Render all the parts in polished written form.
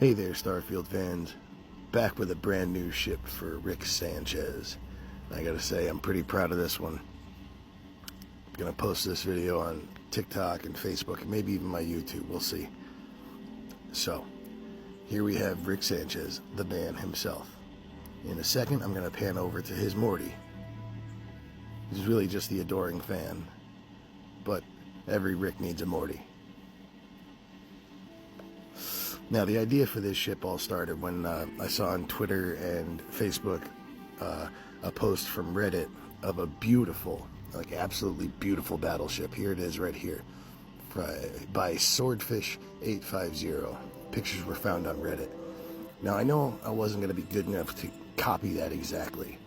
Hey there, Starfield fans. Back with a brand new ship for Rick Sanchez. I gotta say, I'm pretty proud of this one. I'm gonna post this video on TikTok and Facebook, and maybe even my YouTube, we'll see. So, here we have Rick Sanchez, the man himself. In a second, I'm gonna pan over to his Morty. He's really just the adoring fan, but every Rick needs a Morty. Now, the idea for this ship all started when I saw on Twitter and Facebook a post from Reddit of a beautiful, like absolutely beautiful battleship. Here it is right here, by Swordfish850. Pictures were found on Reddit. Now, I know I wasn't going to be good enough to copy that exactly,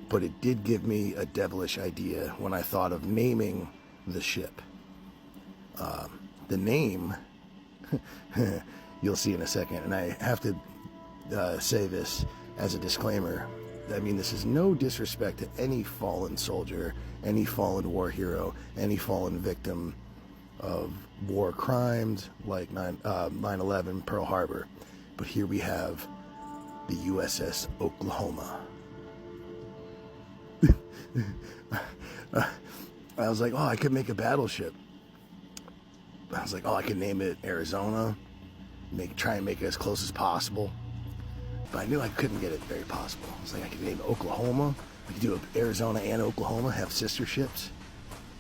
but it did give me a devilish idea when I thought of naming the ship. The name... You'll see in a second, and I have to say this as a disclaimer. I mean, this is no disrespect to any fallen soldier, any fallen war hero, any fallen victim of war crimes like 9/11, Pearl Harbor. But here we have the USS Oklahoma. I was like, oh, I could make a battleship. I was like, oh, I could name it Arizona. Try and make it as close as possible, but I knew I couldn't get it very possible. I was like, I could name Oklahoma. We could do Arizona and Oklahoma, have sister ships.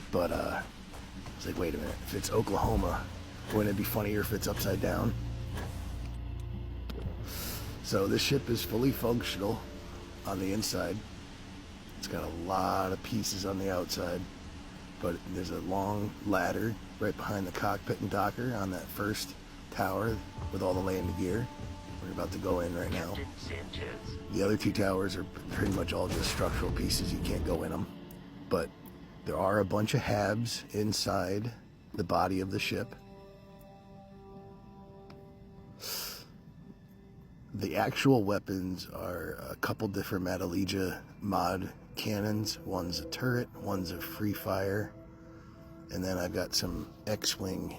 But I was like, wait a minute, if it's Oklahoma, wouldn't it be funnier if it's upside down? So this ship is fully functional on the inside. It's got a lot of pieces on the outside, but there's a long ladder right behind the cockpit and docker on that first tower with all the landing gear. We're about to go in right now. The other two towers are pretty much all just structural pieces. You can't go in them, but there are a bunch of habs inside the body of the ship. The actual weapons are a couple different Metalija mod cannons. One's a turret, one's a free fire, and then I've got some X-Wing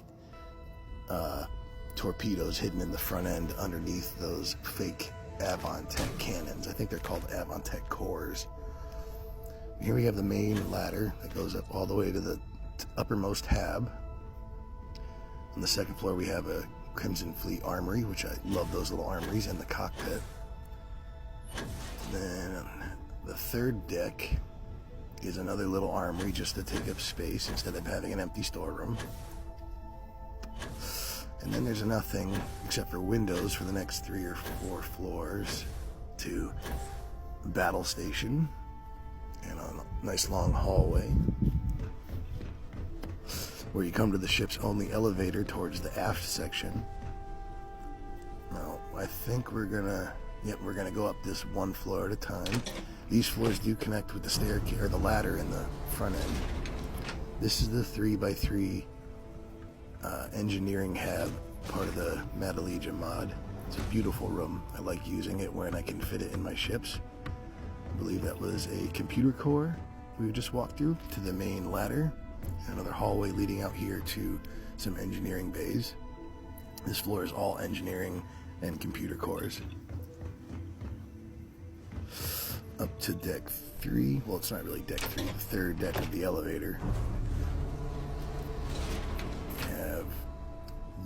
torpedoes hidden in the front end underneath those fake Avantech cannons. I think they're called Avantech cores. Here we have the main ladder that goes up all the way to the uppermost hab. On the second floor we have a Crimson Fleet armory, which I love those little armories, and the cockpit. Then the third deck is another little armory just to take up space instead of having an empty storeroom. And then there's nothing except for windows for the next 3 or 4 floors to battle station and a nice long hallway where you come to the ship's only elevator towards the aft section. Now, I think we're gonna go up this one floor at a time. These floors do connect with the staircase or the ladder in the front end. This is the 3x3 engineering hab, part of the Metalija mod. It's a beautiful room. I like using it when I can fit it in my ships. I believe that was a computer core we just walked through to the main ladder. Another hallway leading out here to some engineering bays. This floor is all engineering and computer cores. Up to deck 3. Well, it's not really deck 3, the third deck of the elevator.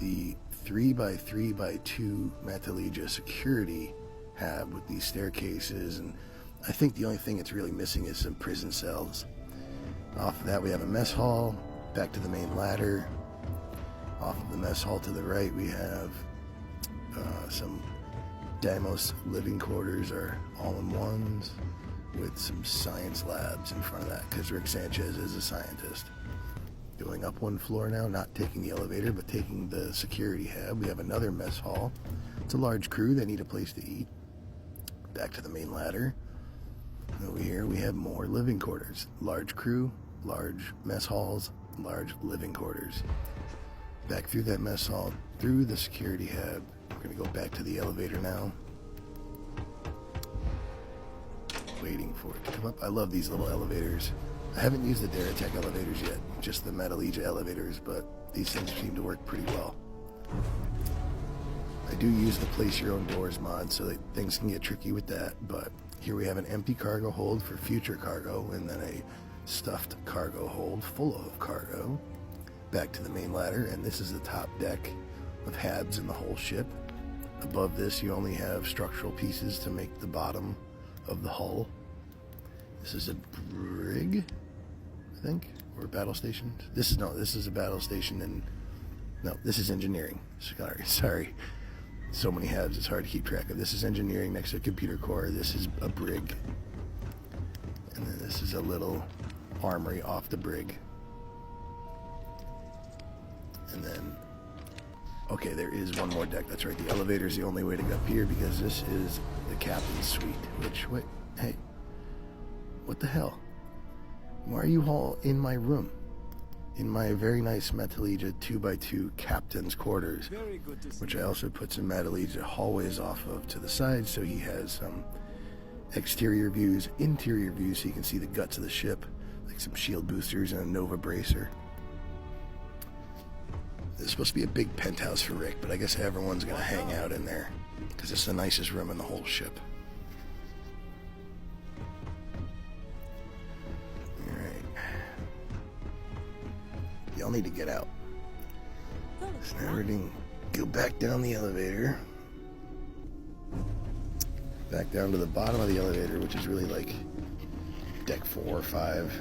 The 3x3x2 Metalija security hab with these staircases, and I think the only thing it's really missing is some prison cells. Off of that we have a mess hall, back to the main ladder. Off of the mess hall to the right we have some Deimos living quarters or all-in-ones with some science labs in front of that because Rick Sanchez is a scientist. Going up one floor now, not taking the elevator, but taking the security hab. We have another mess hall. It's a large crew that need a place to eat. Back to the main ladder. Over here we have more living quarters. Large crew, large mess halls, large living quarters. Back through that mess hall, through the security hab. We're going to go back to the elevator now. Waiting for it to come up. I love these little elevators. I haven't used the Deratech elevators yet, just the Metalija elevators, but these things seem to work pretty well. I do use the place your own doors mod, so that things can get tricky with that. But here we have an empty cargo hold for future cargo, and then a stuffed cargo hold full of cargo. Back to the main ladder, and this is the top deck of HABs in the whole ship. Above this, you only have structural pieces to make the bottom of the hull. This is a brig, I think, or a battle station. This is a battle station, and no, this is engineering. Sorry. So many HABs, it's hard to keep track of. This is engineering next to a computer core. This is a brig. And then this is a little armory off the brig. And then, okay, there is one more deck. That's right, the elevator is the only way to get up here, because this is the captain's suite. Which, wait, hey, what the hell? Why are you all in my room? In my very nice Metallurgia 2x2 captain's quarters, which I also put some Metallurgia hallways off of to the side, so he has some exterior views, interior views, so you can see the guts of the ship, like some shield boosters and a Nova bracer. This is supposed to be a big penthouse for Rick, but I guess everyone's going to hang out in there, because it's the nicest room in the whole ship. Y'all need to get out. So now we're going to go back down the elevator. Back down to the bottom of the elevator, which is really like deck 4 or 5.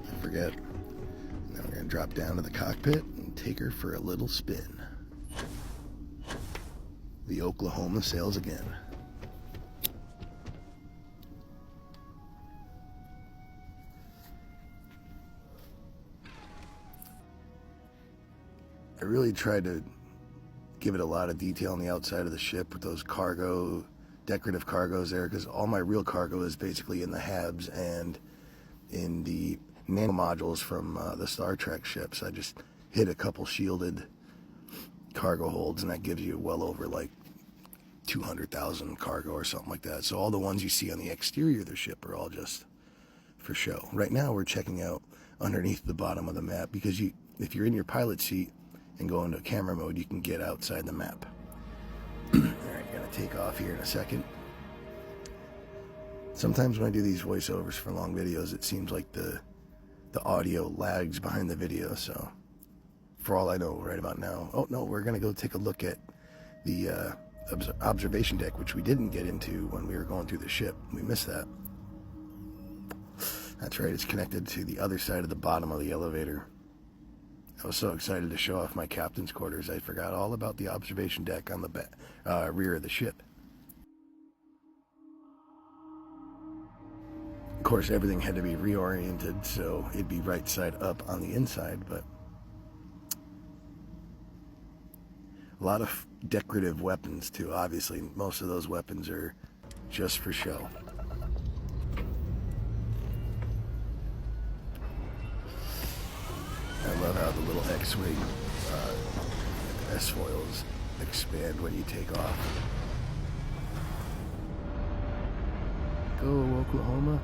I forget. Now we're going to drop down to the cockpit and take her for a little spin. The Oklahoma sails again. I really tried to give it a lot of detail on the outside of the ship with those cargo, decorative cargoes there, because all my real cargo is basically in the HABs and in the nano modules from the Star Trek ships. I just hit a couple shielded cargo holds, and that gives you well over like 200,000 cargo or something like that. So all the ones you see on the exterior of the ship are all just for show. Right now we're checking out underneath the bottom of the map, because if you're in your pilot seat and go into camera mode, you can get outside the map. Alright, gonna take off here in a second. Sometimes when I do these voiceovers for long videos, it seems like the audio lags behind the video, so for all I know right about now, oh no, we're gonna go take a look at the observation deck, which we didn't get into when we were going through the ship. We missed that. That's right, it's connected to the other side of the bottom of the elevator. I was so excited to show off my captain's quarters, I forgot all about the observation deck on the rear of the ship. Of course, everything had to be reoriented, so it'd be right side up on the inside, but a lot of decorative weapons too. Obviously, most of those weapons are just for show. I love how the little X-wing S-foils expand when you take off. Go, Oklahoma.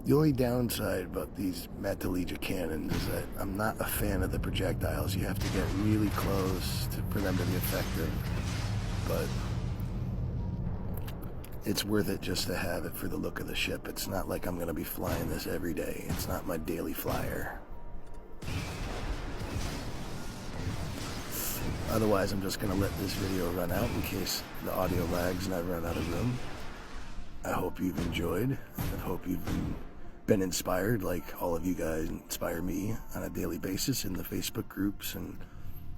The only downside about these Metallurgia cannons is that I'm not a fan of the projectiles. You have to get really close for them to be effective, but it's worth it just to have it for the look of the ship. It's not like I'm going to be flying this every day. It's not my daily flyer. Otherwise, I'm just going to let this video run out in case the audio lags and I run out of room. I hope you've enjoyed. I hope you've been inspired like all of you guys inspire me on a daily basis in the Facebook groups and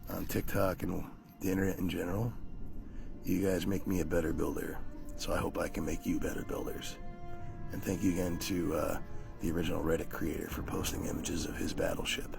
on TikTok and the internet in general. You guys make me a better builder. So I hope I can make you better builders. And thank you again to the original Reddit creator for posting images of his battleship.